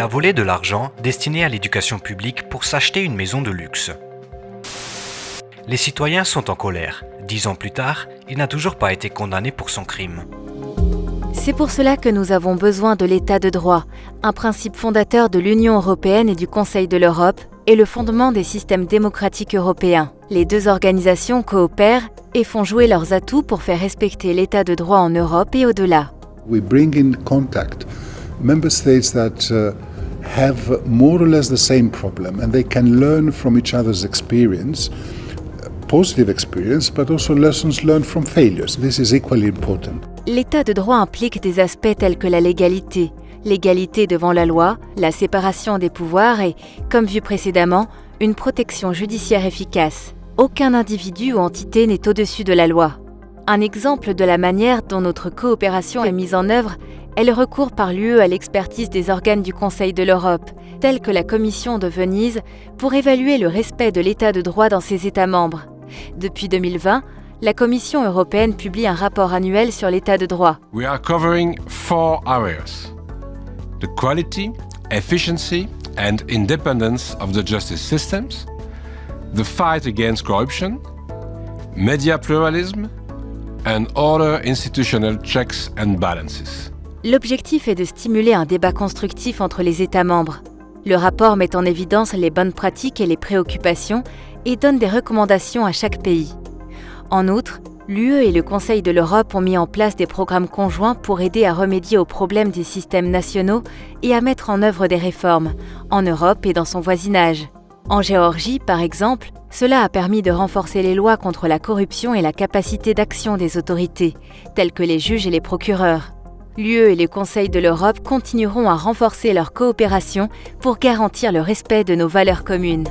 a volé de l'argent destiné à l'éducation publique pour s'acheter une maison de luxe. Les citoyens sont en colère. 10 ans plus tard, il n'a toujours pas été condamné pour son crime. C'est pour cela que nous avons besoin de l'état de droit, un principe fondateur de l'Union européenne et du Conseil de l'Europe, et le fondement des systèmes démocratiques européens. Les deux organisations coopèrent et font jouer leurs atouts pour faire respecter l'état de droit en Europe et au-delà. We bring in contact member states that have more or less the same problem, and they can learn from each other's experience, positive experience, but also lessons learned from failures. This is equally important. L'état de droit implique des aspects tels que la légalité, l'égalité devant la loi, la séparation des pouvoirs et, comme vu précédemment, une protection judiciaire efficace. Aucun individu ou entité n'est au-dessus de la loi. Un exemple de la manière dont notre coopération est mise en œuvre est le recours par l'UE à l'expertise des organes du Conseil de l'Europe, tels que la Commission de Venise, pour évaluer le respect de l'état de droit dans ses États membres. Depuis 2020, la Commission européenne publie un rapport annuel sur l'état de droit. We are covering 4 areas: the quality, efficiency and independence of the justice systems, the fight against corruption, media pluralism and other institutional checks and balances. L'objectif est de stimuler un débat constructif entre les États membres. Le rapport met en évidence les bonnes pratiques et les préoccupations et donne des recommandations à chaque pays. En outre, l'UE et le Conseil de l'Europe ont mis en place des programmes conjoints pour aider à remédier aux problèmes des systèmes nationaux et à mettre en œuvre des réformes, en Europe et dans son voisinage. En Géorgie, par exemple, cela a permis de renforcer les lois contre la corruption et la capacité d'action des autorités, telles que les juges et les procureurs. L'UE et le Conseil de l'Europe continueront à renforcer leur coopération pour garantir le respect de nos valeurs communes.